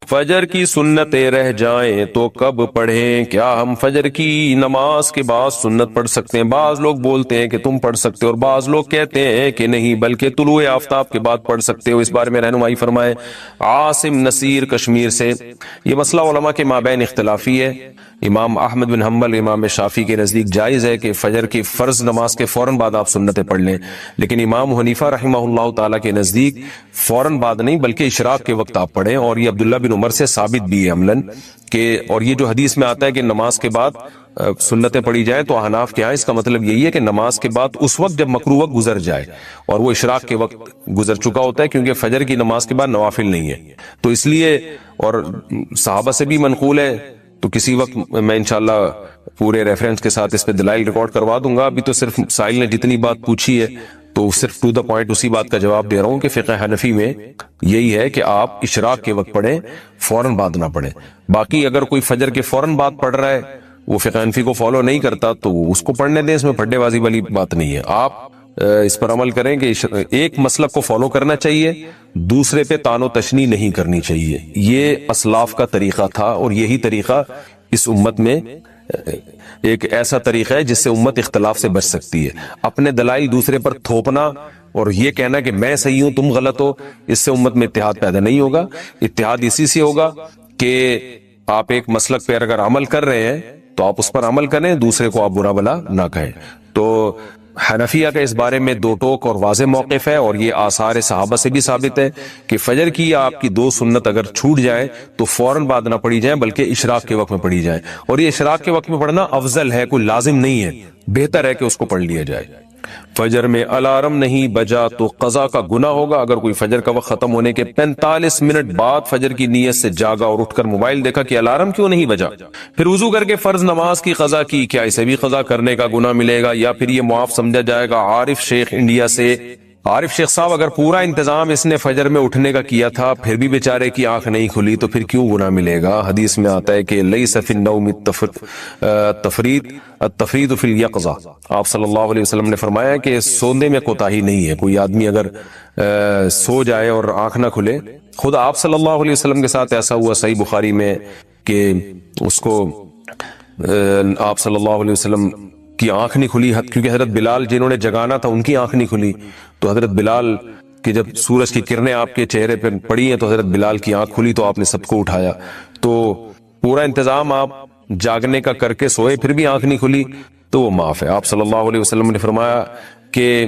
فجر کی سنتیں رہ جائیں تو کب پڑھیں؟ کیا ہم فجر کی نماز کے بعد سنت پڑھ سکتے ہیں؟ بعض لوگ بولتے ہیں کہ تم پڑھ سکتے ہو اور بعض لوگ کہتے ہیں کہ نہیں بلکہ طلوع آفتاب کے بعد پڑھ سکتے ہو۔ اس بارے میں رہنمائی فرمائے عاصم نصیر کشمیر سے۔ یہ مسئلہ علماء کے مابین اختلافی ہے۔ امام احمد بن حنبل، امام شافعی کے نزدیک جائز ہے کہ فجر کی فرض نماز کے فوراً بعد آپ سنتیں پڑھ لیں، لیکن امام حنیفہ رحمہ اللہ تعالیٰ کے نزدیک فوراً بعد نہیں بلکہ اشراق کے وقت آپ پڑھیں، اور یہ عبداللہ بن عمر سے ثابت بھی ہے عملاً کہ، اور یہ جو حدیث میں آتا ہے کہ نماز کے بعد سنتیں پڑھی جائیں تو احناف کے ہاں اس کا مطلب یہی ہے کہ نماز کے بعد اس وقت جب مکروہ وقت گزر جائے، اور وہ اشراق کے وقت گزر چکا ہوتا ہے، کیونکہ فجر کی نماز کے بعد نوافل نہیں ہے، تو اس لیے، اور صحابہ سے بھی منقول ہے، تو کسی وقت میں انشاءاللہ پورے ریفرنس کے ساتھ اس پہ دلائل ریکارڈ کروا دوں گا۔ ابھی تو صرف سائل نے جتنی بات پوچھی ہے تو صرف ٹو دا پوائنٹ اسی بات کا جواب دے رہا ہوں کہ فقہ حنفی میں یہی ہے کہ آپ اشراق کے وقت پڑھیں، فوراً بعد نہ پڑھیں۔ باقی اگر کوئی فجر کے فوراً بعد پڑھ رہا ہے، وہ فقہ حنفی کو فالو نہیں کرتا، تو اس کو پڑھنے دیں، اس میں پھڈے بازی والی بات نہیں ہے۔ آپ اس پر عمل کریں کہ ایک مسلک کو فالو کرنا چاہیے، دوسرے پہ تان و تشنی نہیں کرنی چاہیے۔ یہ اسلاف کا طریقہ تھا، اور یہی طریقہ اس امت میں ایک ایسا طریقہ ہے جس سے امت اختلاف سے بچ سکتی ہے۔ اپنے دلائل دوسرے پر تھوپنا اور یہ کہنا کہ میں صحیح ہوں تم غلط ہو، اس سے امت میں اتحاد پیدا نہیں ہوگا۔ اتحاد اسی سے ہوگا کہ آپ ایک مسلک پہ اگر عمل کر رہے ہیں تو آپ اس پر عمل کریں، دوسرے کو آپ برا بلا نہ کہیں۔ تو حنفیہ کا اس بارے میں دو ٹوک اور واضح موقف ہے، اور یہ آثار صحابہ سے بھی ثابت ہے کہ فجر کی یا آپ کی دو سنت اگر چھوٹ جائے تو فوراً بعد نہ پڑھی جائیں بلکہ اشراق کے وقت میں پڑھی جائیں، اور یہ اشراق کے وقت میں پڑھنا افضل ہے، کوئی لازم نہیں ہے، بہتر ہے کہ اس کو پڑھ لیا جائے۔ فجر میں الارم نہیں بجا تو قضا کا گناہ ہوگا۔ اگر کوئی فجر کا وقت ختم ہونے کے 45 منٹ بعد فجر کی نیت سے جاگا اور اٹھ کر موبائل دیکھا کہ الارم کیوں نہیں بجا، پھر وضو کر کے فرض نماز کی قضا کی، کیا اسے بھی قضا کرنے کا گناہ ملے گا یا پھر یہ معاف سمجھا جائے گا؟ عارف شیخ انڈیا سے۔ عارف شیخ صاحب، اگر پورا انتظام اس نے فجر میں اٹھنے کا کیا تھا پھر بھی بیچارے کی آنکھ نہیں کھلی تو پھر کیوں گناہ ملے گا؟ حدیث میں آتا ہے کہ لیس فی النوم التفرید فی الیقظہ۔ آپ صلی اللہ علیہ وسلم نے فرمایا کہ سونے میں کوتاہی نہیں ہے۔ کوئی آدمی اگر سو جائے اور آنکھ نہ کھلے، خود آپ صلی اللہ علیہ وسلم کے ساتھ ایسا ہوا صحیح بخاری میں کہ اس کو آپ صلی اللہ علیہ وسلم کی آنکھ نہیں کھلی، کیونکہ حضرت بلال جنہوں نے جگانا تھا ان کی آنکھ نہیں کھلی، تو حضرت بلال کی جب سورج کی کرنیں آپ کے چہرے پر پڑی ہیں تو حضرت بلال کی آنکھ کھلی، تو آپ نے سب کو اٹھایا۔ تو پورا انتظام آپ جاگنے کا کر کے سوئے پھر بھی آنکھ نہیں کھلی تو وہ معاف ہے۔ آپ صلی اللہ علیہ وسلم نے فرمایا کہ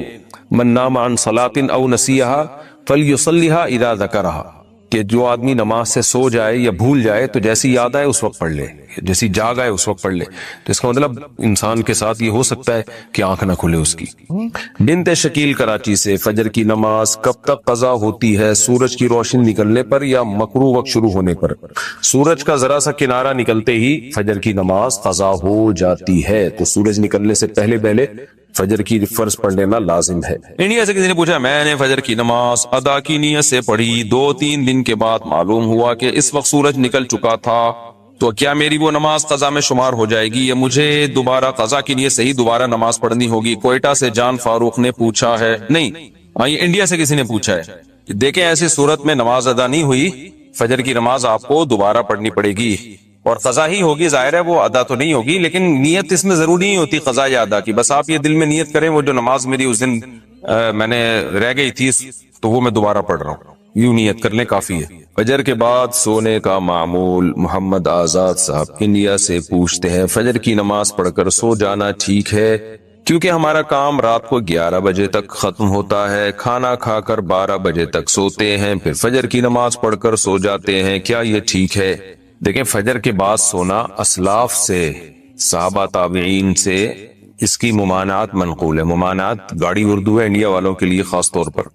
من نام عن صلاۃ او نسیھا فلیصلیھا اذا ذکرھا، کہ جو آدمی نماز سے سو جائے یا بھول جائے تو جیسی یاد آئے اس وقت پڑھ لے، جیسی جاگ آئے اس وقت پڑھ لے۔ تو اس کا مطلب انسان کے ساتھ یہ ہو سکتا ہے کہ آنکھ نہ کھلے اس کی۔ بنت شکیل کراچی سے، فجر کی نماز کب تک قضا ہوتی ہے؟ سورج کی روشنی نکلنے پر یا مکروہ وقت شروع ہونے پر؟ سورج کا ذرا سا کنارہ نکلتے ہی فجر کی نماز قضا ہو جاتی ہے، تو سورج نکلنے سے پہلے پہلے فجر کی فرض پڑھ لینا لازم ہے۔ انڈیا سے کسی نے پوچھا، میں نے فجر کی نماز ادا کی نیت سے پڑھی، 2-3 دن کے بعد معلوم ہوا کہ اس وقت سورج نکل چکا تھا، تو کیا میری وہ نماز قضا میں شمار ہو جائے گی یا مجھے دوبارہ قضا کی نیت سے ہی دوبارہ نماز پڑھنی ہوگی؟ کوئٹہ سے جان فاروق نے پوچھا ہے۔ نہیں، یہ انڈیا سے کسی نے پوچھا ہے۔ دیکھیں، ایسی صورت میں نماز ادا نہیں ہوئی، فجر کی نماز آپ کو دوبارہ پڑھنی پڑے گی اور قضا ہی ہوگی، ظاہر ہے وہ ادا تو نہیں ہوگی، لیکن نیت اس میں ضروری نہیں ہوتی قضا یا ادا کی۔ بس آپ یہ دل میں نیت کریں وہ جو نماز میری اس دن میں نے رہ گئی تھی تو وہ میں دوبارہ پڑھ رہا ہوں، یوں نیت کرنے کافی ہے۔ فجر کے بعد سونے کا معمول، محمد آزاد صاحب انڈیا سے پوچھتے ہیں، فجر کی نماز پڑھ کر سو جانا ٹھیک ہے؟ کیونکہ ہمارا کام رات کو 11 بجے تک ختم ہوتا ہے، کھانا کھا کر 12 بجے تک سوتے ہیں، پھر فجر کی نماز پڑھ کر سو جاتے ہیں، کیا یہ ٹھیک ہے؟ دیکھیں، فجر کے بعد سونا اسلاف سے، صحابہ تابعین سے اس کی ممانعت منقول ہے۔ ممانعت گاڑی اردو ہے انڈیا والوں کے لیے خاص طور پر۔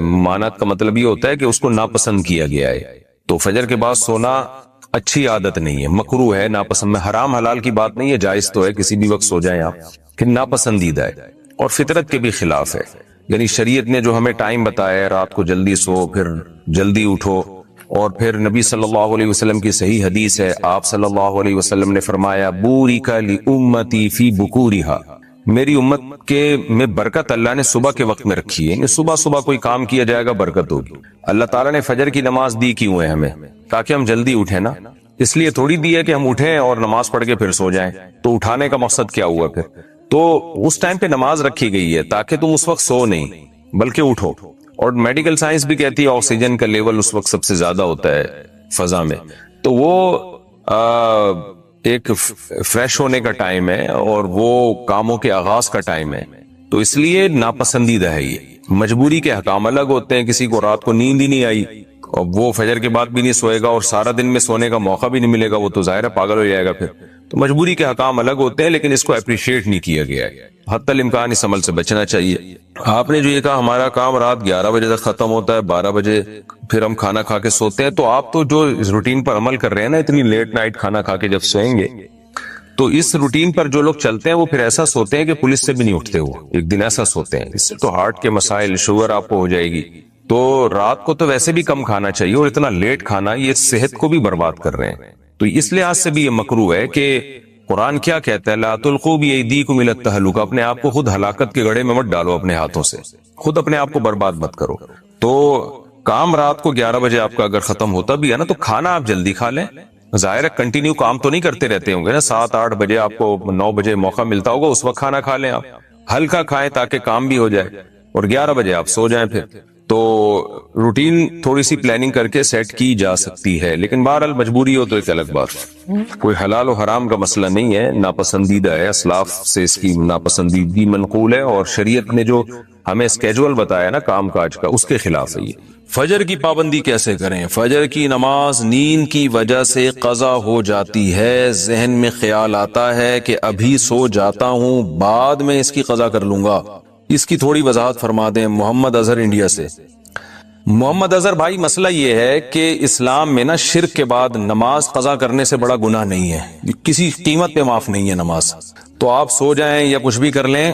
ممانعت کا مطلب یہ ہوتا ہے کہ اس کو ناپسند کیا گیا ہے، تو فجر کے بعد سونا اچھی عادت نہیں ہے، مکروہ ہے، ناپسند میں، حرام حلال کی بات نہیں ہے، جائز تو ہے کسی بھی وقت سو جائیں آپ، کہ ناپسندیدہ ہے اور فطرت کے بھی خلاف ہے۔ یعنی شریعت نے جو ہمیں ٹائم بتایا ہے، رات کو جلدی سو پھر جلدی اٹھو، اور پھر نبی صلی اللہ علیہ وسلم کی صحیح حدیث ہے، آپ صلی اللہ علیہ وسلم نے فرمایا بورک لامتی فی بکورھا، میری امت کے میں برکت اللہ نے صبح کے وقت میں رکھی ہے، صبح صبح کوئی کام کیا جائے گا برکت ہوگی۔ اللہ تعالیٰ نے فجر کی نماز دی کیوں ہے ہمیں؟ تاکہ ہم جلدی اٹھیں نا، اس لیے تھوڑی دی ہے کہ ہم اٹھیں اور نماز پڑھ کے پھر سو جائیں۔ تو اٹھانے کا مقصد کیا ہوا پھر؟ تو اس ٹائم پہ نماز رکھی گئی ہے تاکہ تم اس وقت سو نہیں بلکہ اٹھو۔ اور میڈیکل سائنس بھی کہتی ہے آکسیجن کا لیول اس وقت سب سے زیادہ ہوتا ہے فضا میں، تو وہ ایک فریش ہونے کا ٹائم ہے اور وہ کاموں کے آغاز کا ٹائم ہے، تو اس لیے ناپسندیدہ ہے یہ۔ مجبوری کے حکام الگ ہوتے ہیں، کسی کو رات کو نیند ہی نہیں آئی اور وہ فجر کے بعد بھی نہیں سوئے گا اور سارا دن میں سونے کا موقع بھی نہیں ملے گا، وہ تو ظاہر ہے پاگل ہو جائے گا پھر۔ تو مجبوری کے حکام الگ ہوتے ہیں، لیکن اس کو اپریشیٹ نہیں کیا گیا ہے۔ حتی الامکان اس عمل سے بچنا چاہیے۔ آپ نے جو یہ کہا ہمارا کام رات 11 بجے تک ختم ہوتا ہے، 12 بجے پھر ہم کھانا کھا کے سوتے ہیں، تو آپ تو جو اس روٹین پر عمل کر رہے ہیں نا، اتنی لیٹ نائٹ کھانا کھا کے جب سوئیں گے تو اس روٹین پر جو لوگ چلتے ہیں وہ پھر ایسا سوتے ہیں کہ پولیس سے بھی نہیں اٹھتے، وہ ایک دن ایسا سوتے ہیں۔ اس سے تو ہارٹ کے مسائل، شوگر آپ کو ہو جائے گی۔ تو رات کو تو ویسے بھی کم کھانا چاہیے، اور اتنا لیٹ کھانا یہ صحت کو بھی برباد کر رہے ہیں۔ تو اس لحاظ سے بھی یہ مکروہ ہے کہ قرآن کیا کہتا ہے، لا تلقوا بأیدیکم الی التہلکہ، اپنے آپ کو خود ہلاکت کے گڑھے میں مت ڈالو، اپنے ہاتھوں سے خود اپنے آپ کو برباد مت کرو۔ تو کام رات کو 11 بجے آپ کا اگر ختم ہوتا بھی ہے نا، تو کھانا آپ جلدی کھا لیں۔ ظاہر ہے کنٹینیو کام تو نہیں کرتے رہتے ہوں گے نا، 7-8 بجے آپ کو 9 بجے موقع ملتا ہوگا، اس وقت کھانا کھا لیں آپ، ہلکا کھائیں تاکہ کام بھی ہو جائے، اور 11 بجے آپ سو جائیں پھر۔ تو روٹین تھوڑی سی پلاننگ کر کے سیٹ کی جا سکتی ہے، لیکن بہرحال مجبوری ہو تو ایک الگ بات ہے۔ کوئی حلال و حرام کا مسئلہ نہیں ہے، ناپسندیدہ ہے، اسلاف سے اس کی ناپسندیدگی منقول ہے، اور شریعت نے جو ہمیں اسکیجول بتایا نا کام کاج کا، اس کے خلاف ہے یہ۔ فجر کی پابندی کیسے کریں؟ فجر کی نماز نیند کی وجہ سے قضا ہو جاتی ہے، ذہن میں خیال آتا ہے کہ ابھی سو جاتا ہوں، بعد میں اس کی قضا کر لوں گا، اس کی تھوڑی وضاحت فرما دیں۔ محمد اظہر انڈیا سے۔ محمد اظہر بھائی، مسئلہ یہ ہے کہ اسلام میں نا شرک کے بعد نماز قضا کرنے سے بڑا گناہ نہیں ہے، کسی قیمت پہ معاف نہیں ہے نماز۔ تو آپ سو جائیں یا کچھ بھی کر لیں،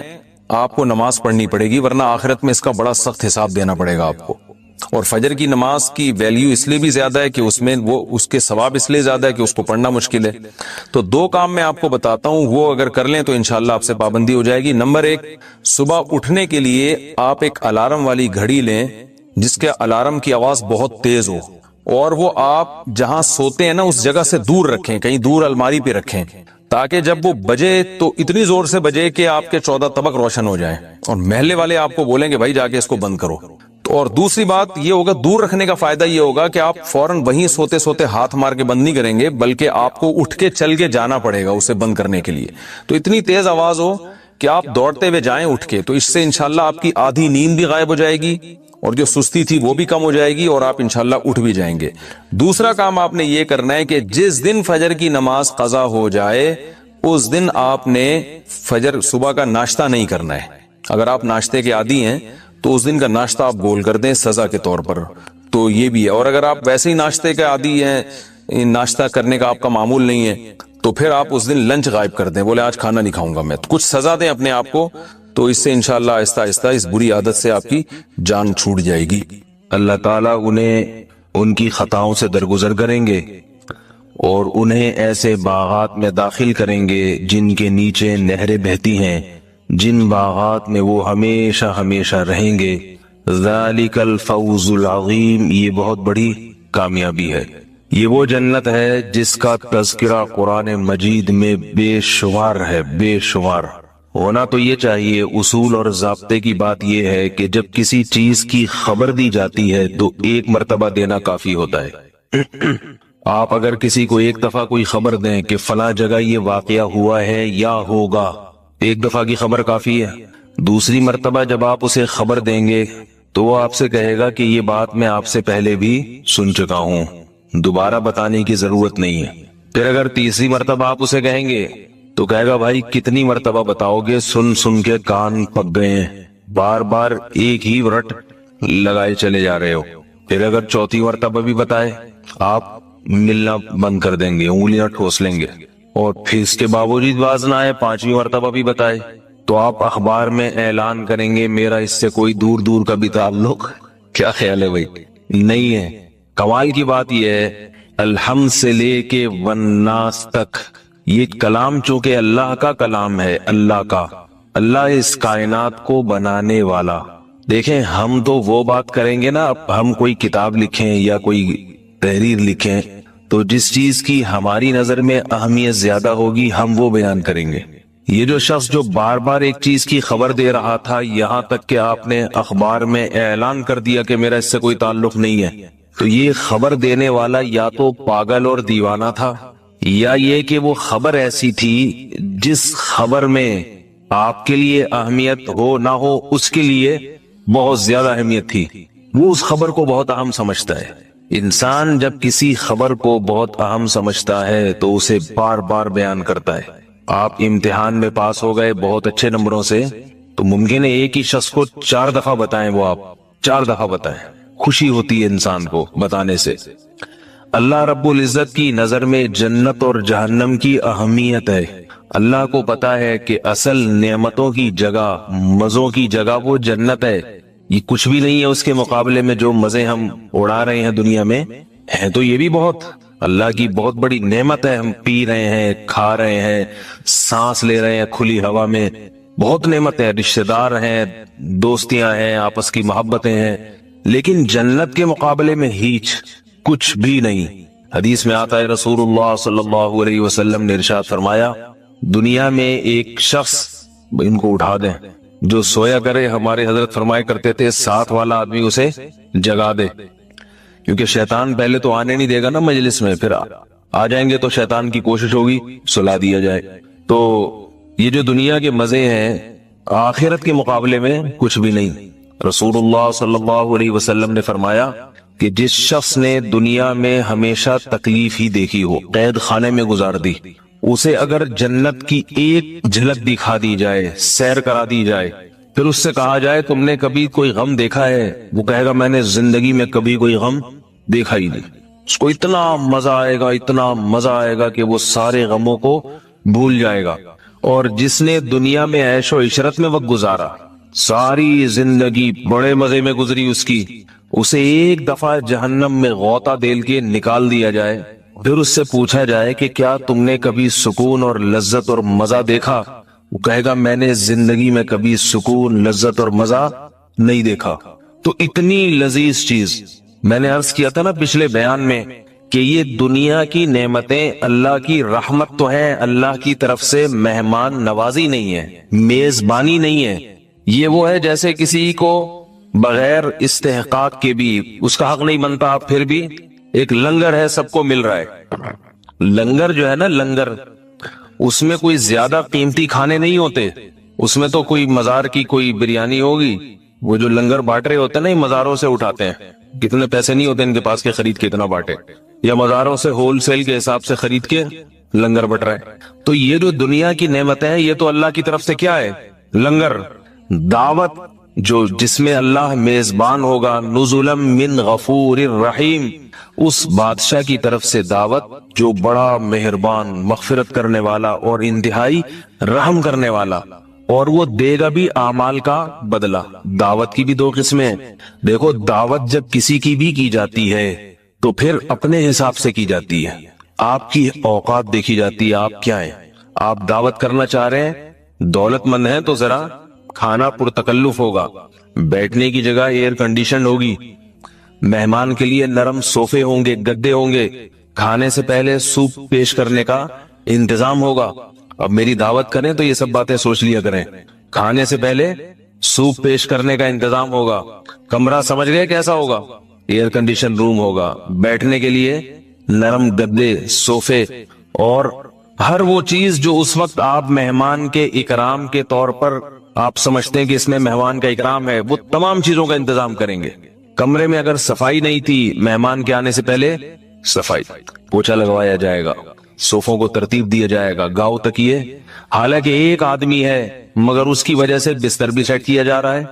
آپ کو نماز پڑھنی پڑے گی، ورنہ آخرت میں اس کا بڑا سخت حساب دینا پڑے گا آپ کو۔ اور فجر کی نماز کی ویلیو اس لیے بھی زیادہ ہے کہ اس میں وہ اس کے ثواب اس لیے زیادہ ہے کہ اس کو پڑھنا مشکل ہے۔ تو 2 کام میں آپ کو بتاتا ہوں، وہ اگر کر لیں تو انشاءاللہ آپ سے پابندی ہو جائے گی۔ نمبر 1، صبح اٹھنے کے لیے آپ ایک الارم والی گھڑی لیں جس کے الارم کی آواز بہت تیز ہو، اور وہ آپ جہاں سوتے ہیں نا اس جگہ سے دور رکھیں، کہیں دور الماری پہ رکھیں، تاکہ جب وہ بجے تو اتنی زور سے بجے کہ آپ کے 14 طبق روشن ہو جائیں، اور محلے والے آپ کو بولیں کہ بھائی جا کے اس کو بند کرو۔ اور دوسری بات یہ ہوگا، دور رکھنے کا فائدہ یہ ہوگا کہ آپ فوراً وہیں سوتے سوتے ہاتھ مار کے بند نہیں کریں گے، بلکہ آپ کو اٹھ کے چل کے جانا پڑے گا اسے بند کرنے کے لیے۔ تو اتنی تیز آواز ہو کہ آپ دوڑتے ہوئے جائیں اٹھ کے، تو اس سے انشاءاللہ آپ کی آدھی نیند بھی غائب ہو جائے گی، اور جو سستی تھی وہ بھی کم ہو جائے گی، اور آپ انشاءاللہ اٹھ بھی جائیں گے۔ دوسرا کام آپ نے یہ کرنا ہے کہ جس دن فجر کی نماز قضا ہو جائے اس دن آپ نے فجر صبح کا ناشتہ نہیں کرنا ہے۔ اگر آپ ناشتے کے عادی ہیں تو اس دن کا ناشتہ آپ گول کر دیں سزا کے طور پر، تو یہ بھی ہے۔ اور اگر آپ ویسے ہی ناشتے کے عادی ہیں، ناشتہ کرنے کا آپ کا معمول نہیں ہے، تو پھر آپ اس دن لنچ غائب کر دیں، بولے آج کھانا نہیں کھاؤں گا میں، تو کچھ سزا دیں اپنے آپ کو، تو اس سے انشاءاللہ آہستہ آہستہ اس بری عادت سے آپ کی جان چھوٹ جائے گی۔ اللہ تعالیٰ انہیں ان کی خطاؤں سے درگزر کریں گے اور انہیں ایسے باغات میں داخل کریں گے جن کے نیچے نہریں بہتی ہیں، جن باغات میں وہ ہمیشہ ہمیشہ رہیں گے۔ ذالک الفوز العظیم، یہ بہت بڑی کامیابی ہے۔ یہ وہ جنت ہے جس کا تذکرہ قرآن مجید میں بے شمار ہے، بے شمار۔ ہونا تو یہ چاہیے، اصول اور ضابطے کی بات یہ ہے کہ جب کسی چیز کی خبر دی جاتی ہے تو ایک مرتبہ دینا کافی ہوتا ہے۔ آپ اگر کسی کو ایک دفعہ کوئی خبر دیں کہ فلاں جگہ یہ واقعہ ہوا ہے یا ہوگا، ایک دفعہ کی خبر کافی ہے۔ دوسری مرتبہ جب آپ اسے خبر دیں گے تو وہ آپ سے کہے گا کہ یہ بات میں آپ سے پہلے بھی سن چکا ہوں، دوبارہ بتانے کی ضرورت نہیں ہے۔ پھر اگر تیسری مرتبہ آپ اسے کہیں گے تو کہے گا بھائی کتنی مرتبہ بتاؤ گے، سن سن کے کان پک گئے ہیں، بار بار ایک ہی ورٹ لگائے چلے جا رہے ہو۔ پھر اگر چوتھی مرتبہ بھی بتائے آپ ملنا بند کر دیں گے، انگلیاں ٹھوس لیں گے، اور پھر اس کے باوجود باز نہ آئے، پانچویں مرتبہ بھی بتائے تو آپ اخبار میں اعلان کریں گے میرا اس سے کوئی دور دور کا بھی تعلق۔ کیا خیال ہے بھائی؟ نہیں ہے۔ کمال کی بات یہ ہے، الحمد سے لے کے والناس تک یہ کلام چونکہ اللہ کا کلام ہے، اللہ کا، اللہ اس کائنات کو بنانے والا. دیکھیں ہم تو وہ بات کریں گے نا، اب ہم کوئی کتاب لکھیں یا کوئی تحریر لکھیں تو جس چیز کی ہماری نظر میں اہمیت زیادہ ہوگی ہم وہ بیان کریں گے. یہ جو شخص جو بار بار ایک چیز کی خبر دے رہا تھا، یہاں تک کہ آپ نے اخبار میں اعلان کر دیا کہ میرا اس سے کوئی تعلق نہیں ہے، تو یہ خبر دینے والا یا تو پاگل اور دیوانہ تھا، یا یہ کہ وہ خبر ایسی تھی جس خبر میں آپ کے لیے اہمیت ہو نہ ہو اس کے لیے بہت زیادہ اہمیت تھی. وہ اس خبر کو بہت اہم سمجھتا ہے. انسان جب کسی خبر کو بہت اہم سمجھتا ہے تو اسے بار بار بیان کرتا ہے. آپ امتحان میں پاس ہو گئے بہت اچھے نمبروں سے، تو ممکن ہے ایک ہی شخص کو 4 دفعہ بتائیں، وہ آپ 4 دفعہ بتائیں، خوشی ہوتی ہے انسان کو بتانے سے. اللہ رب العزت کی نظر میں جنت اور جہنم کی اہمیت ہے. اللہ کو پتا ہے کہ اصل نعمتوں کی جگہ، مزوں کی جگہ وہ جنت ہے. یہ کچھ بھی نہیں ہے اس کے مقابلے میں جو مزے ہم اڑا رہے ہیں دنیا میں. ہیں تو یہ بھی بہت اللہ کی بہت بڑی نعمت ہے. ہم پی رہے ہیں، کھا رہے ہیں، سانس لے رہے ہیں کھلی ہوا میں، بہت نعمت ہے. رشتہ دار ہیں، دوستیاں ہیں، آپس کی محبتیں ہیں، لیکن جنت کے مقابلے میں ہیچ کچھ بھی نہیں. حدیث میں آتا ہے رسول اللہ صلی اللہ علیہ وسلم نے ارشاد فرمایا، دنیا میں ایک شخص، ان کو اٹھا دیں، جو سویا کرے، ہمارے حضرت فرمایا کرتے تھے ساتھ والا آدمی اسے جگا دے، کیونکہ شیطان پہلے تو آنے نہیں دے گا نا مجلس میں، پھر آ جائیں گے تو شیطان کی کوشش ہوگی سلا دیا جائے. تو یہ جو دنیا کے مزے ہیں آخرت کے مقابلے میں کچھ بھی نہیں. رسول اللہ صلی اللہ علیہ وسلم نے فرمایا کہ جس شخص نے دنیا میں ہمیشہ تکلیف ہی دیکھی ہو، قید خانے میں گزار دی، اسے اگر جنت کی ایک جھلک دکھا دی جائے، سیر کرا دی جائے، پھر اس سے کہا جائے تم نے کبھی کوئی غم دیکھا ہے، وہ کہے گا میں نے زندگی میں کبھی کوئی غم دیکھا ہی نہیں. اس کو اتنا مزہ آئے گا، اتنا مزہ آئے گا کہ وہ سارے غموں کو بھول جائے گا. اور جس نے دنیا میں عیش و عشرت میں وقت گزارا، ساری زندگی بڑے مزے میں گزری اس کی، اسے ایک دفعہ جہنم میں غوطہ دے کے نکال دیا جائے، پھر اس سے پوچھا جائے کہ کیا تم نے کبھی سکون اور لذت اور مزہ دیکھا، وہ کہے گا میں نے زندگی میں کبھی سکون، لذت اور مزہ نہیں دیکھا. تو اتنی لذیذ چیز، میں نے عرض کیا تھا نا پچھلے بیان میں کہ یہ دنیا کی نعمتیں اللہ کی رحمت تو ہیں، اللہ کی طرف سے مہمان نوازی نہیں ہے، میزبانی نہیں ہے. یہ وہ ہے جیسے کسی کو بغیر استحقاق کے بھی اس کا حق نہیں بنتا، پھر بھی ایک لنگر ہے، سب کو مل رہا ہے. لنگر جو ہے نا، لنگر، اس میں کوئی زیادہ قیمتی کھانے نہیں ہوتے، اس میں تو کوئی مزار کی کوئی بریانی ہوگی. وہ جو لنگر بانٹ رہے ہوتے ہیں نا، مزاروں سے اٹھاتے ہیں، کتنے پیسے نہیں ہوتے ان کے پاس کہ خرید کے اتنا بانٹے، یا مزاروں سے ہول سیل کے حساب سے خرید کے لنگر بٹ رہا ہے. تو یہ جو دنیا کی نعمتیں ہیں، یہ تو اللہ کی طرف سے کیا ہے؟ لنگر، دعوت، جو جس میں اللہ میزبان ہوگا. نزلا من غفور الرحیم، اس بادشاہ کی طرف سے دعوت جو بڑا مہربان، مغفرت کرنے والا اور انتہائی رحم کرنے والا، اور وہ دے گا بھی اعمال کا بدلہ. دعوت کی بھی 2 قسمیں. دیکھو دعوت جب کسی کی بھی کی جاتی ہے تو پھر اپنے حساب سے کی جاتی ہے، آپ کی اوقات دیکھی جاتی ہے، آپ کیا ہیں. آپ دعوت کرنا چاہ رہے ہیں، دولت مند ہیں تو ذرا کھانا پرتکلف ہوگا، بیٹھنے کی جگہ ایئر کنڈیشن ہوگی، مہمان کے لیے نرم صوفے ہوں گے، گدے ہوں گے، کھانے سے پہلے سوپ پیش کرنے کا انتظام ہوگا. اب میری دعوت کریں تو یہ سب باتیں سوچ لیا کریں. کھانے سے پہلے سوپ پیش کرنے کا انتظام ہوگا، کمرہ سمجھ گئے کیسا ہوگا؟ ایئر کنڈیشن روم ہوگا، بیٹھنے کے لیے نرم گدے، صوفے، اور ہر وہ چیز جو اس وقت آپ مہمان کے اکرام کے طور پر آپ سمجھتے ہیں کہ اس میں مہمان کا اکرام ہے، وہ تمام چیزوں کا انتظام کریں گے. کمرے میں اگر صفائی نہیں تھی، مہمان کے آنے سے پہلے صفائی، پوچھا لگوایا جائے گا، صوفوں کو ترتیب دیا جائے گا، گاؤ تکیے، حالانکہ ایک آدمی ہے مگر اس کی وجہ سے بستر بھی سیٹ کیا جا رہا ہے،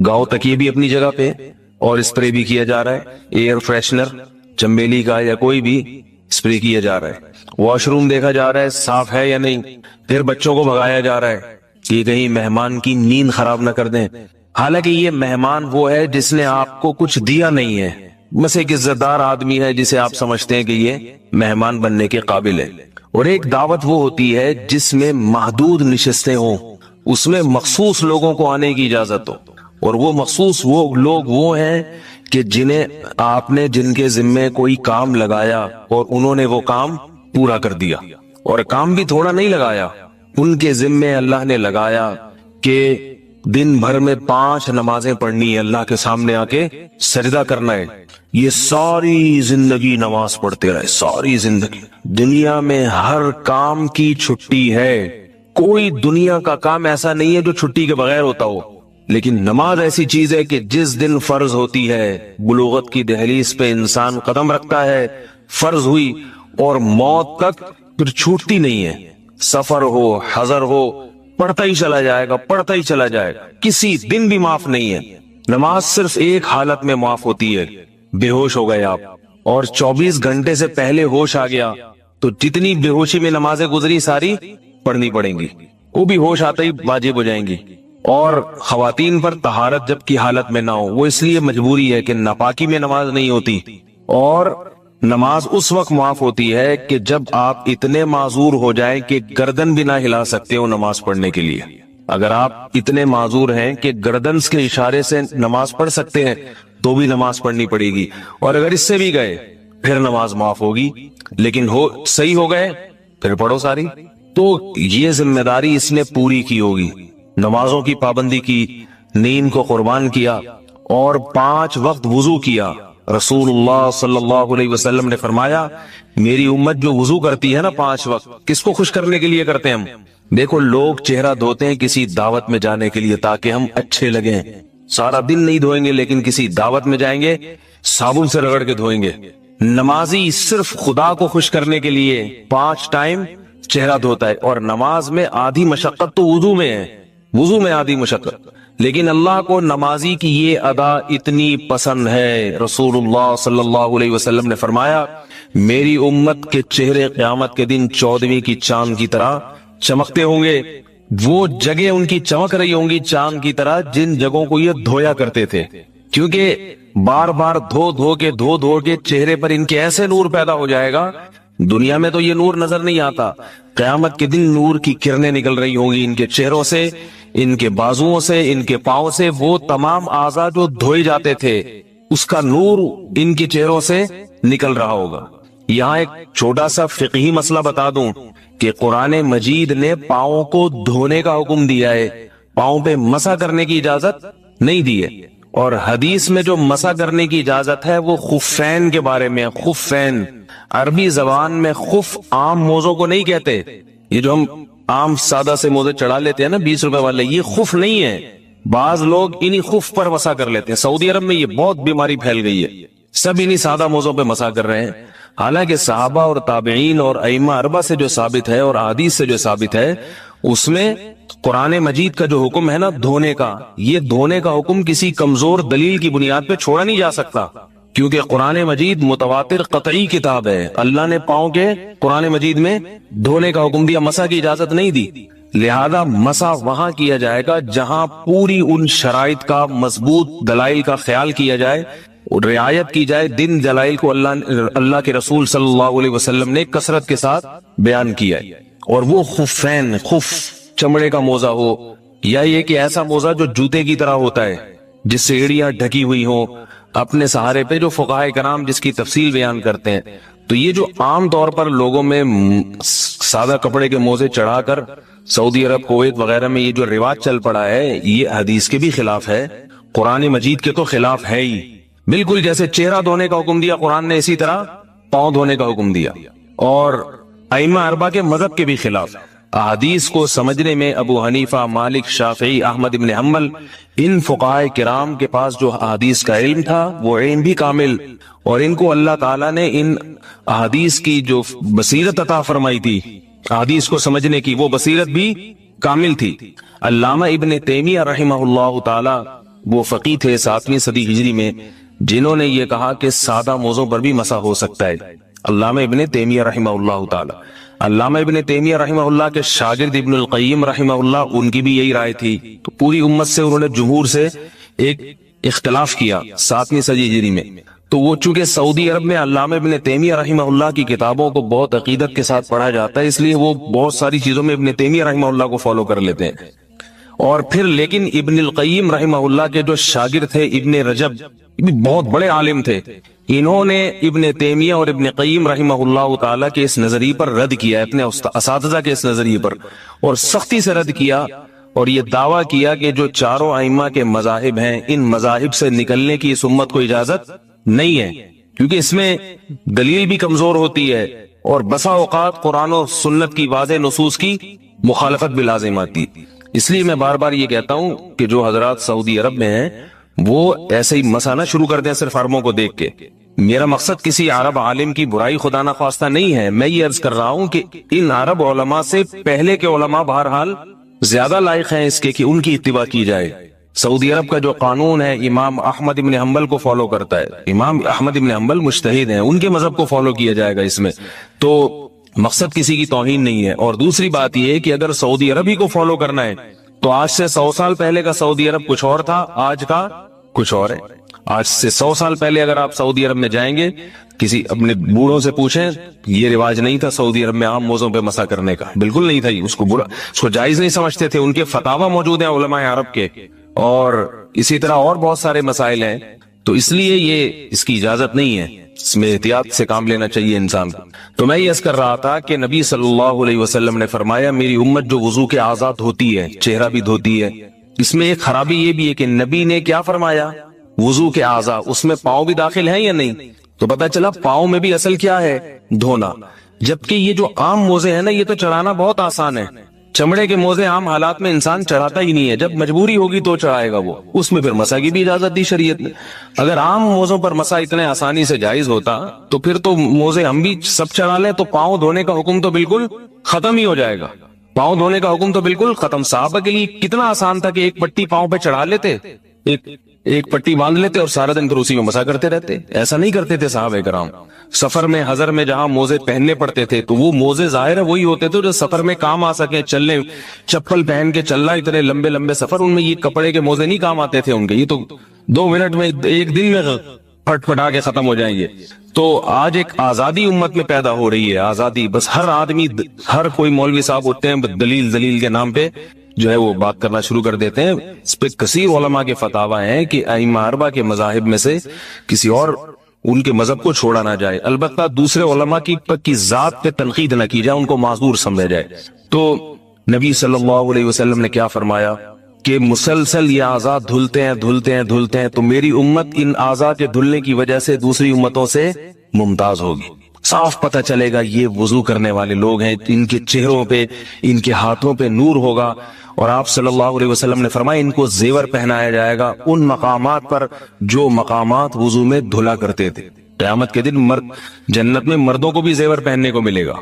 گاؤ تکیے بھی اپنی جگہ پہ، اور اسپرے بھی کیا جا رہا ہے، ایئر فریشنر چمبیلی کا یا کوئی بھی اسپرے کیا جا رہا ہے. واش روم دیکھا جا رہا ہے صاف ہے یا نہیں، پھر بچوں کو بھگایا جا رہا ہے کہ کہیں مہمان کی نیند خراب نہ کر دیں. حالانکہ یہ مہمان وہ ہے جس نے آپ کو کچھ دیا نہیں ہے، بس ایک عزت دار آدمی ہے جسے آپ سمجھتے ہیں کہ یہ مہمان بننے کے قابل ہے. اور ایک دعوت وہ ہوتی ہے جس میں محدود نشستیں ہوں، اس میں مخصوص لوگوں کو آنے کی اجازت ہو، اور وہ مخصوص وہ لوگ وہ ہیں کہ جنہیں آپ نے جن کے ذمے کوئی کام لگایا اور انہوں نے وہ کام پورا کر دیا، اور کام بھی تھوڑا نہیں لگایا، ان کے ذمے اللہ نے لگایا کہ دن بھر میں 5 نمازیں پڑھنی ہے، اللہ کے سامنے آ کے سجدہ کرنا ہے، یہ ساری زندگی نماز پڑھتے رہے، ساری زندگی۔ دنیا میں ہر کام کی چھٹی ہے، کوئی دنیا کا کام ایسا نہیں ہے جو چھٹی کے بغیر ہوتا ہو، لیکن نماز ایسی چیز ہے کہ جس دن فرض ہوتی ہے، بلوغت کی دہلیز پہ انسان قدم رکھتا ہے، فرض ہوئی اور موت تک پھر چھوٹتی نہیں ہے، سفر ہو حضر ہو پڑھتا ہی چلا جائے گا، پڑھتا ہی چلا جائے گا، کسی دن بھی معاف نہیں ہے۔ نماز صرف ایک حالت میں معاف ہوتی ہے، بے ہوش ہو گئے آپ اور 24 گھنٹے سے پہلے ہوش آ گیا تو جتنی بے ہوشی میں نمازیں گزری ساری پڑھنی پڑیں گی، وہ بھی ہوش آتا ہی واجب ہو جائیں گی۔ اور خواتین پر طہارت جب کی حالت میں نہ ہو، وہ اس لیے مجبوری ہے کہ ناپاکی میں نماز نہیں ہوتی، اور نماز اس وقت معاف ہوتی ہے کہ جب آپ اتنے معذور ہو جائیں کہ گردن بھی نہ ہلا سکتے ہو نماز پڑھنے کے لیے۔ اگر آپ اتنے معذور ہیں کہ گردن کے اشارے سے نماز پڑھ سکتے ہیں تو بھی نماز پڑھنی پڑے گی، اور اگر اس سے بھی گئے پھر نماز معاف ہوگی، لیکن صحیح ہو گئے پھر پڑھو ساری۔ تو یہ ذمہ داری اس نے پوری کی ہوگی، نمازوں کی پابندی کی، نیند کو قربان کیا، اور 5 وقت وضو کیا۔ رسول اللہ صلی اللہ علیہ وسلم نے فرمایا میری امت جو وضو کرتی ہے نا 5 وقت، کس کو خوش کرنے کے لیے کرتے ہیں ہم؟ دیکھو لوگ چہرہ دھوتے ہیں کسی دعوت میں جانے کے لیے تاکہ ہم اچھے لگیں، سارا دن نہیں دھوئیں گے لیکن کسی دعوت میں جائیں گے صابن سے رگڑ کے دھوئیں گے۔ نمازی صرف خدا کو خوش کرنے کے لیے 5 ٹائم چہرہ دھوتا ہے، اور نماز میں آدھی مشقت تو وضو میں ہے، وضو میں آدھی مشقت، لیکن اللہ کو نمازی کی یہ ادا اتنی پسند ہے۔ رسول اللہ صلی اللہ علیہ وسلم نے فرمایا میری امت کے چہرے قیامت کے دن 14ویں کی چاند کی طرح چمکتے ہوں گے، وہ جگہ ان کی چمک رہی ہوں گی چاند کی طرح جن جگہوں کو یہ دھویا کرتے تھے، کیونکہ بار بار دھو دھو کے چہرے پر ان کے ایسے نور پیدا ہو جائے گا، دنیا میں تو یہ نور نظر نہیں آتا، قیامت کے دن نور کی کرنیں نکل رہی ہوں گی ان کے چہروں سے، ان کے بازوؤں سے، ان کے پاؤں سے، وہ تمام اعضاء جو دھوئے جاتے تھے اس کا نور ان کے چہروں سے نکل رہا ہوگا۔ یہاں ایک چھوٹا سا فقہی مسئلہ بتا دوں کہ قرآن مجید نے پاؤں کو دھونے کا حکم دیا ہے، پاؤں پہ مسح کرنے کی اجازت نہیں دی ہے، اور حدیث میں جو مسح کرنے کی اجازت ہے وہ خفین کے بارے میں۔ خفین عربی زبان میں خف عام موزوں کو نہیں کہتے، یہ جو ہم عام سادہ سے موزے چڑھا لیتے ہیں نا 20 روپے والے، یہ خف نہیں ہے، بعض لوگ انہی خف پر مسح کر لیتے ہیں۔ سعودی عرب میں یہ بہت بیماری پھیل گئی ہے، سب انہی سادہ موزوں پہ مسح کر رہے ہیں، حالانکہ صحابہ اور تابعین اور ائمہ اربعہ سے جو ثابت ہے اور احادیث سے جو ثابت ہے اس میں قرآن مجید کا جو حکم ہے نا دھونے کا، یہ دھونے کا حکم کسی کمزور دلیل کی بنیاد پہ چھوڑا نہیں جا سکتا، کیونکہ قرآن مجید متواتر قطعی کتاب ہے۔ اللہ نے پاؤں کے قرآن مجید میں دھونے کا حکم دیا، مسح کی اجازت نہیں دی، لہذا مسح وہاں کیا جائے گا جہاں پوری ان شرائط کا مضبوط دلائل کا خیال کیا جائے اور رعایت کی جائے۔ دن دلائل کو اللہ کے رسول صلی اللہ علیہ وسلم نے کثرت کے ساتھ بیان کیا ہے، اور وہ خفین، خف چمڑے کا موزہ ہو یا یہ کہ ایسا موزہ جو جوتے کی طرح ہوتا ہے جس سے ایڑیاں ڈھکی ہوئی ہوں اپنے سہارے پہ، جو فقہائے کرام جس کی تفصیل بیان کرتے ہیں۔ تو یہ جو عام طور پر لوگوں میں سادہ کپڑے کے موزے چڑھا کر سعودی عرب، کویت وغیرہ میں یہ جو رواج چل پڑا ہے، یہ حدیث کے بھی خلاف ہے، قرآن مجید کے تو خلاف ہے ہی۔ بالکل جیسے چہرہ دھونے کا حکم دیا قرآن نے، اسی طرح پاؤں دھونے کا حکم دیا، اور ائمہ اربعہ کے مذہب کے بھی خلاف ہے۔ احادیث کو سمجھنے میں ابو حنیفہ، مالک، شافعی، احمد بن حنبل، ان فقہائے کرام کے پاس جو احادیث کا علم تھا وہ علم بھی کامل، اور ان کو اللہ تعالیٰ نے ان احادیث کی جو بصیرت عطا فرمائی تھی، احادیث کو سمجھنے کی، وہ بصیرت بھی کامل تھی۔ علامہ ابن تیمیہ رحمہ اللہ تعالی وہ فقیہ تھے 7ویں صدی ہجری میں، جنہوں نے یہ کہا کہ سادہ موزوں پر بھی مسح ہو سکتا ہے۔ علامہ ابن تیمیہ رحمہ اللہ تعالی، علامہ ابن تیمیہ رحمہ اللہ کے شاگرد ابن القیم رحمہ اللہ، ان کی بھی یہی رائے تھی، تو پوری امت سے انہوں نے جمہور سے ایک اختلاف کیا 7ویں صدی ہجری میں۔ تو وہ چونکہ سعودی عرب میں علامہ ابن تیمیہ رحمہ اللہ کی کتابوں کو بہت عقیدت کے ساتھ پڑھا جاتا ہے، اس لیے وہ بہت ساری چیزوں میں ابن تیمیہ رحمہ اللہ کو فالو کر لیتے ہیں۔ اور پھر لیکن ابن القیم رحمہ اللہ کے جو شاگرد تھے ابن رجب، یہ بھی بہت بڑے عالم تھے، انہوں نے ابن تیمیہ اور ابن قیم رحمہ اللہ تعالی کے اس نظریے پر رد کیا، اپنے اساتذہ کے اس نظریے پر، اور سختی سے رد کیا، اور یہ دعویٰ کیا کہ جو چاروں ائمہ کے مذاہب ہیں، ان مذاہب سے نکلنے کی اس امت کو اجازت نہیں ہے، کیونکہ اس میں دلیل بھی کمزور ہوتی ہے، اور بسا اوقات قرآن و سنت کی واضح نصوص کی مخالفت بھی لازم آتی۔ اس لیے میں بار بار یہ کہتا ہوں کہ جو حضرات سعودی عرب میں ہیں وہ ایسے ہی مسانہ شروع کر دیں صرف عربوں کو دیکھ کے۔ میرا مقصد کسی عرب عالم کی برائی خدا نہ خواستہ نہیں ہے، میں یہ عرض کر رہا ہوں کہ ان عرب علماء سے پہلے کے علماء بہرحال زیادہ لائق ہیں اس کے کہ ان کی اتباع کی جائے۔ سعودی عرب کا جو قانون ہے امام احمد ابن حنبل کو فالو کرتا ہے، امام احمد ابن حنبل مجتہد ہیں، ان کے مذہب کو فالو کیا جائے گا اس میں، تو مقصد کسی کی توہین نہیں ہے۔ اور دوسری بات یہ ہے کہ اگر سعودی عرب ہی کو فالو کرنا ہے تو آج سے 100 سال پہلے کا سعودی عرب کچھ اور تھا، آج کا کچھ اور ہے۔ آج سے 100 سال پہلے اگر آپ سعودی عرب میں جائیں گے، کسی اپنے بوڑھوں سے پوچھیں، یہ رواج نہیں تھا سعودی عرب میں عام موضوع پہ مسا کرنے کا، بالکل نہیں تھا، اس کو جائز نہیں سمجھتے تھے، ان کے فتاوی موجود ہیں علماء عرب کے، اور اسی طرح اور بہت سارے مسائل ہیں، تو اس لیے یہ اس کی اجازت نہیں ہے، اس میں احتیاط سے کام لینا چاہیے انسان کو۔ تو میں یہ عرض کر رہا تھا کہ نبی صلی اللہ علیہ وسلم نے فرمایا میری امت جو وضو کے آزاد دھوتی ہے، چہرہ بھی دھوتی ہے، اس میں ایک خرابی یہ بھی ہے کہ نبی نے کیا فرمایا، وضو کے اعضاء، اس میں پاؤں بھی داخل ہیں یا نہیں؟ تو پتہ چلا پاؤں میں بھی اصل کیا ہے، دھونا، جبکہ یہ جو عام موزے ہیں نا یہ تو چڑھانا بہت آسان ہے، چمڑے کے موزے عام حالات میں انسان چڑھاتا ہی نہیں ہے، جب مجبوری ہوگی تو چڑھائے گا وہ، اس میں پھر مسا کی بھی اجازت دی شریعت نے۔ اگر عام موزوں پر مسا اتنے آسانی سے جائز ہوتا تو پھر تو موزے ہم بھی سب چڑھا لیں تو پاؤں دھونے کا حکم تو بالکل ختم ہی ہو جائے گا، پاؤں دھونے کا حکم تو بالکل ختم۔ صحابہ کے لیے کتنا آسان تھا کہ ایک پٹی پاؤں پہ چڑھا لیتے، ایک پٹی باندھ لیتے اور سارا دن پھر اسی میں مسا کرتے رہتے۔ ایسا نہیں کرتے تھے صحابہ کرام۔ سفر میں حضر میں جہاں موزے پہننے پڑتے تھے تو وہ موزے ظاہر ہے وہی ہوتے تھے جو سفر میں کام آ سکے، چلنے چپل پہن کے چلنا اتنے لمبے لمبے سفر، ان میں یہ کپڑے کے موزے نہیں کام آتے تھے ان کے، یہ تو 2 منٹ میں ایک دن میں پھٹ پھٹا کے ختم ہو جائیں گے۔ تو آج ایک آزادی امت میں پیدا ہو رہی ہے، آزادی، بس ہر آدمی، ہر کوئی مولوی صاحب ہوتے ہیں دلیل کے نام پہ جو ہے وہ بات کرنا شروع کر دیتے ہیں۔ اس پہ کثیر علماء کے فتاوی ہیں کہ ائمہ اربعہ کے مذاہب میں سے کسی اور ان کے مذہب کو چھوڑا نہ جائے، البتہ دوسرے علماء کی ذات پہ تنقید نہ کی جائے، ان کو معذور سمجھا جائے۔ تو نبی صلی اللہ علیہ وسلم نے کیا فرمایا کہ مسلسل یہ اعضاء دھلتے ہیں تو میری امت ان اعضاء کے دھلنے کی وجہ سے دوسری امتوں سے ممتاز ہوگی۔ صاف پتہ چلے گا یہ وضو کرنے والے لوگ ہیں، ان کے چہروں پہ، ان کے ہاتھوں پہ نور ہوگا، اور آپ صلی اللہ علیہ وسلم نے فرمایا ان کو زیور پہنایا جائے گا ان مقامات پر جو مقامات وضو میں دھلا کرتے تھے۔ قیامت کے دن جنت میں مردوں کو بھی زیور پہننے کو ملے گا،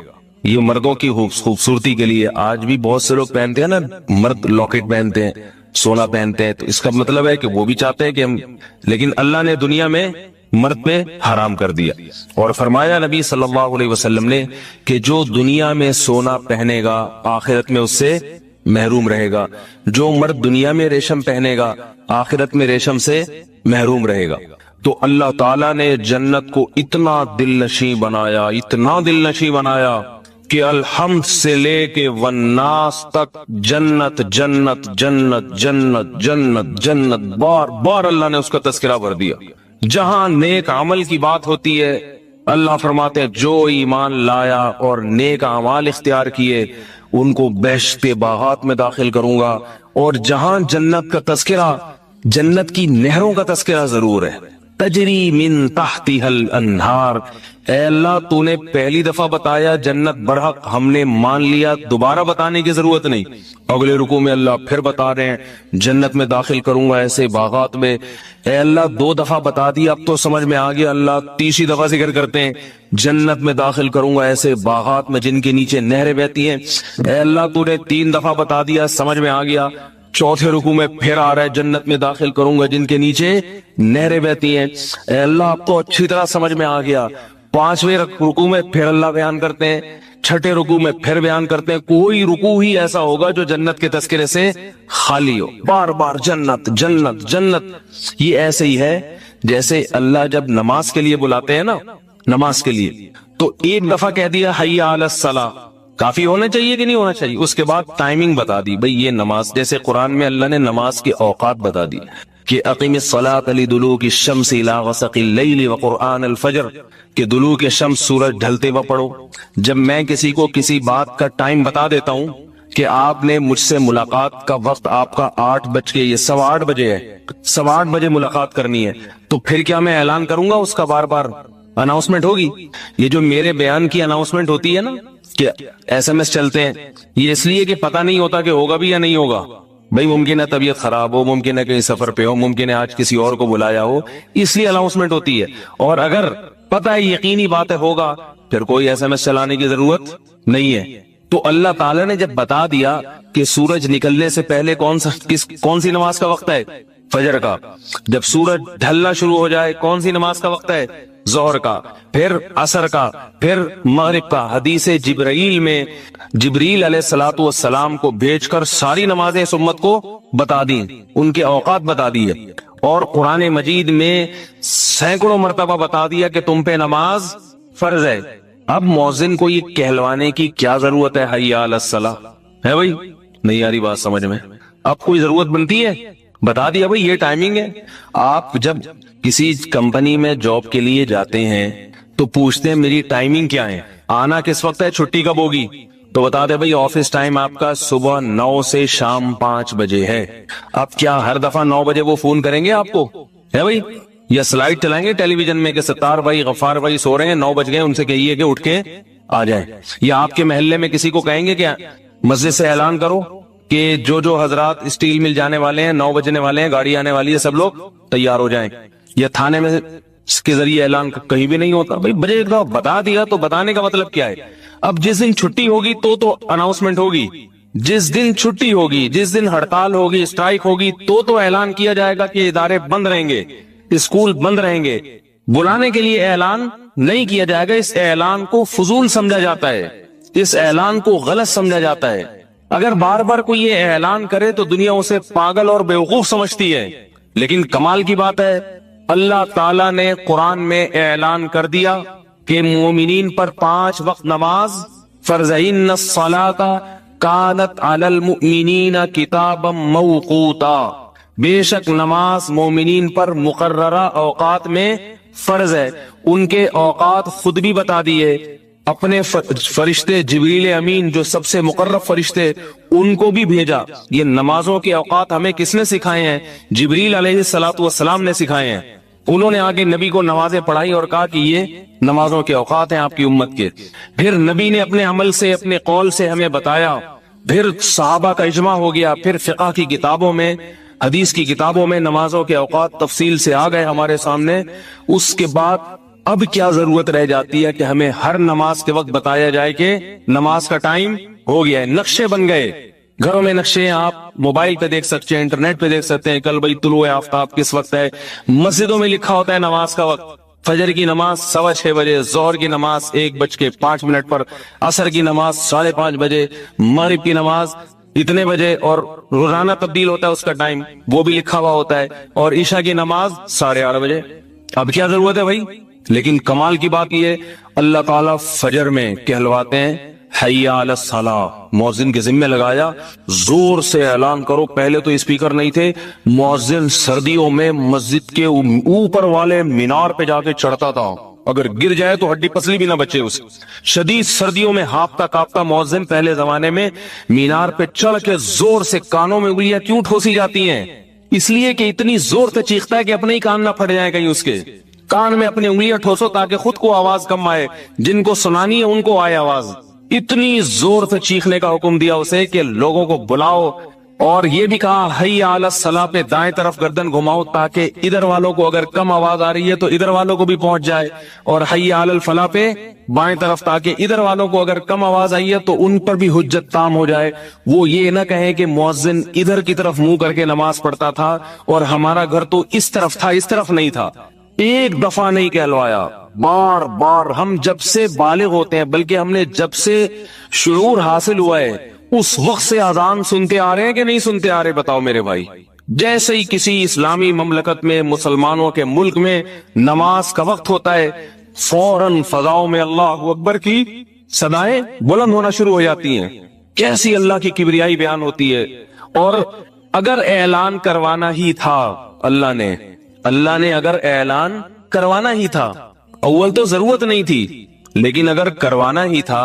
یہ مردوں کی خوبصورتی کے لیے۔ آج بھی بہت سے لوگ پہنتے ہیں نا، مرد لاکٹ پہنتے ہیں، سونا پہنتے ہیں، تو اس کا مطلب ہے کہ وہ بھی چاہتے ہیں کہ ہم، لیکن اللہ نے دنیا میں مرد پہ حرام کر دیا، اور فرمایا نبی صلی اللہ علیہ وسلم نے کہ جو دنیا میں سونا پہنے گا آخرت میں اس سے محروم رہے گا، جو مرد دنیا میں ریشم پہنے گا آخرت میں ریشم سے محروم رہے گا۔ تو اللہ تعالیٰ نے جنت کو اتنا دل نشیں بنایا، اتنا دل نشیں بنایا کہ الحمد سے لے کے والناس تک جنت جنت جنت جنت جنت جنت، بار بار اللہ نے اس کا تذکرہ بھر دیا۔ جہاں نیک عمل کی بات ہوتی ہے اللہ فرماتے ہیں جو ایمان لایا اور نیک اعمال اختیار کیے ان کو بہشت باغات میں داخل کروں گا۔ اور جہاں جنت کا تذکرہ، جنت کی نہروں کا تذکرہ ضرور ہے، تجری من تحتها الانہار، اے اللہ تو نے پہلی دفعہ بتایا جنت برحق، ہم نے مان لیا، دوبارہ بتانے کی ضرورت نہیں۔ اگلے رکوع میں اللہ پھر بتا رہے ہیں جنت میں داخل کروں گا ایسے باغات میں، اے اللہ 2 دفعہ بتا دیا اب تو سمجھ میں آ گیا، اللہ تیسری دفعہ ذکر کرتے ہیں جنت میں داخل کروں گا ایسے باغات میں جن کے نیچے نہریں بہتی ہیں، اے اللہ تو نے 3 دفعہ بتا دیا سمجھ میں آ گیا، چوتھے رکوع میں پھر آ رہا ہے جنت میں داخل کروں گا جن کے نیچے نہریں بہتی ہیں، اے اللہ اب تو اچھی طرح سمجھ میں آ گیا۔ 5ویں رکوع میں پھر اللہ بیان کرتے ہیں، 6ٹھے رکوع میں پھر بیان کرتے ہیں، کوئی رکوع ہی ایسا ہوگا جو جنت کے تذکرے سے خالی ہو، بار بار جنت جنت جنت۔ یہ ایسے ہی ہے جیسے اللہ جب نماز کے لیے بلاتے ہیں نا، نماز کے لیے، تو 1 دفعہ کہہ دیا حی علی الصلاۃ، کافی ہونا چاہیے کہ نہیں ہونا چاہیے؟ اس کے بعد ٹائمنگ بتا دی، بھئی یہ نماز، جیسے قرآن میں اللہ نے نماز کے اوقات بتا دی کہ اقیم الصلاۃ لدلوک الشمس الی غسق اللیل وقرآن الفجر، کہ دلوک الشمس سورج ڈھلتے وقت پڑھو۔ جب میں کسی کو کسی بات کا ٹائم بتا دیتا ہوں کہ آپ نے مجھ سے ملاقات کا وقت آپ کا 8:08 بجے ہے، 8:15 ملاقات کرنی ہے، تو پھر کیا میں اعلان کروں گا اس کا؟ بار بار اناؤنسمنٹ ہوگی۔ یہ جو میرے بیان کی اناؤنسمنٹ ہوتی ہے نا کہ SMS چلتے ہیں، یہ اس لیے کہ پتہ نہیں ہوتا کہ ہوگا بھی یا نہیں ہوگا۔ بھئی ممکن ہے طبیعت خراب ہو، ممکن ہے کہیں سفر پہ ہو، ممکن ہے آج کسی اور کو بلایا ہو، اس لیے اناؤنسمنٹ ہوتی ہے۔ اور اگر پتہ ہے یقینی بات ہے ہوگا، پھر کوئی SMS چلانے کی ضرورت نہیں ہے۔ تو اللہ تعالیٰ نے جب بتا دیا کہ سورج نکلنے سے پہلے کون سی نماز کا وقت ہے؟ فجر کا۔ جب سورج ڈھلنا شروع ہو جائے کون سی نماز کا وقت ہے؟ ظہر کا، پھر عصر کا، پھر مغرب کا۔ حدیث جبرائیل میں جبریل علیہ الصلوۃ والسلام کو بھیج کر ساری نمازیں اس امت کو بتا دیں، ان کے اوقات بتا دیے، اور قرآن مجید میں سینکڑوں مرتبہ بتا دیا کہ تم پہ نماز فرض ہے۔ اب مؤذن کو یہ کہلوانے کی کیا ضرورت ہے حی علی الصلاۃ؟ ہے بھائی؟ نہیں آ رہی بات سمجھ میں؟ اب کوئی ضرورت بنتی ہے؟ بتا دیا بھائی یہ ٹائمنگ ہے۔ آپ جب کسی کمپنی میں جاب کے لیے جاتے ہیں تو پوچھتے ہیں میری ٹائمنگ کیا ہے، آنا کس وقت ہے، چھٹی کب ہوگی؟ تو بتا دے بھائی آفس ٹائم آپ کا صبح 9 سے شام 5 بجے ہے۔ اب کیا ہر دفعہ 9 بجے وہ فون کریں گے آپ کو؟ ہے بھائی؟ یا سلائیڈ چلائیں گے ٹیلی ویژن میں کہ ستار بھائی غفار بھائی سو رہے ہیں، 9 بج گئے، ان سے کہیے کہ اٹھ کے آ جائیں۔ یا آپ کے محلے میں کسی کو کہیں گے کہ مسجد سے اعلان کرو کہ جو حضرات اسٹیل مل جانے والے ہیں، 9 بجنے والے ہیں، گاڑی آنے والی ہے، سب لوگ تیار ہو جائیں۔ یا تھانے میں کے ذریعے اعلان کہیں بھی نہیں ہوتا۔ بھائی بجے بتا دیا تو بتانے کا مطلب کیا ہے؟ اب جس دن چھٹی ہوگی تو اناؤنسمنٹ ہوگی، جس دن چھٹی ہوگی، جس دن ہڑتال ہوگی، اسٹرائک ہوگی تو اعلان کیا جائے گا کہ ادارے بند رہیں گے، اسکول بند رہیں گے۔ بلانے کے لیے اعلان نہیں کیا جائے گا۔ اس اعلان کو فضول سمجھا جاتا ہے، اس اعلان کو غلط سمجھا جاتا ہے۔ اگر بار بار کوئی یہ اعلان کرے تو دنیا اسے پاگل اور بیوقوف سمجھتی ہے، لیکن کمال کی بات ہے اللہ تعالیٰ نے قرآن میں اعلان کر دیا کہ مومنین پر 5 وقت نماز فرض ہے۔ ان الصلاۃ کانت علی المؤمنین کتابا موقوتا، بے شک نماز مومنین پر مقررہ اوقات میں فرض ہے۔ ان کے اوقات خود بھی بتا دیے، اپنے فرشتے جبریل امین جو سب سے مقرب فرشتے ان کو بھی بھیجا۔ یہ نمازوں کے اوقات ہمیں کس نے سکھائے ہیں؟ جبریل علیہ الصلوۃ والسلام نے سکھائے ہیں۔ انہوں نے آگے نبی کو نمازیں پڑھائی اور کہا کہ یہ نمازوں کے اوقات ہیں آپ کی امت کے۔ پھر نبی نے اپنے عمل سے، اپنے قول سے ہمیں بتایا، پھر صحابہ کا اجماع ہو گیا، پھر فقہ کی کتابوں میں، حدیث کی کتابوں میں نمازوں کے اوقات تفصیل سے آ گئے ہمارے سامنے۔ اس کے بعد اب کیا ضرورت رہ جاتی ہے کہ ہمیں ہر نماز کے وقت بتایا جائے کہ نماز کا ٹائم ہو گیا ہے۔ نقشے بن گئے، گھروں میں نقشے آپ موبائل پہ دیکھ سکتے ہیں، انٹرنیٹ پہ دیکھ سکتے ہیں، کل بھائی طلوع آفتاب کس وقت ہے۔ مسجدوں میں لکھا ہوتا ہے نماز کا وقت، فجر کی نماز 6:15 بجے، ظہر کی نماز 1:05 پر، عصر کی نماز 5:30 بجے، مغرب کی نماز اتنے بجے، اور روزانہ تبدیل ہوتا ہے اس کا ٹائم، وہ بھی لکھا ہوا ہوتا ہے، اور عشاء کی نماز 8:30 بجے۔ اب کیا ضرورت ہے بھائی؟ لیکن کمال کی بات یہ اللہ تعالیٰ فجر میں کہلواتے ہیں حی علی الصلاۃ، مؤذن کے ذمہ لگایا زور سے اعلان کرو۔ پہلے تو اسپیکر نہیں تھے، مؤذن سردیوں میں مسجد کے اوپر والے مینار پہ جا کے چڑھتا تھا، اگر گر جائے تو ہڈی پسلی بھی نہ بچے اسے۔ شدید سردیوں میں ہانپتا کانپتا مؤذن پہلے زمانے میں مینار پہ چڑھ کے زور سے، کانوں میں انگلیاں کیوں ٹھوسی جاتی ہیں؟ اس لیے کہ اتنی زور سے چیختا ہے کہ اپنے ہی کان نہ پھٹ جائے کہیں، اس کے کان میں اپنی انگلیاں ٹھوسو تاکہ خود کو آواز کم آئے، جن کو سنانی ہے ان کو آئے آواز۔ اتنی زور سے چیخنے کا حکم دیا اسے کہ لوگوں کو بلاؤ، اور یہ بھی کہا حی علی الصلاۃ پہ دائیں طرف گردن گھماؤ تاکہ ادھر والوں کو اگر کم آواز آ رہی ہے تو ادھر والوں کو بھی پہنچ جائے، اور حی علی الفلاح پہ بائیں طرف تاکہ ادھر والوں کو اگر کم آواز آئی ہے تو ان پر بھی حجت تام ہو جائے۔ وہ یہ نہ کہیں کہ مؤذن ادھر کی طرف منہ کر کے نماز پڑھتا تھا اور ہمارا گھر تو اس طرف تھا، اس طرف نہیں تھا۔ ایک دفعہ نہیں کہلوایا، بار بار۔ ہم جب سے بالغ ہوتے ہیں، بلکہ ہم نے جب سے شعور حاصل ہوا ہے اس وقت سے اذان سنتے آ رہے ہیں کہ نہیں سنتے آ رہے؟ بتاؤ میرے بھائی۔ جیسے ہی کسی اسلامی مملکت میں، مسلمانوں کے ملک میں نماز کا وقت ہوتا ہے، فوراً فضاؤں میں اللہ اکبر کی صدائیں بلند ہونا شروع ہو جاتی ہیں، کیسی اللہ کی کبریائی بیان ہوتی ہے۔ اور اگر اعلان کروانا ہی تھا اللہ نے اگر اعلان کروانا ہی تھا، اول تو ضرورت نہیں تھی، لیکن اگر کروانا ہی تھا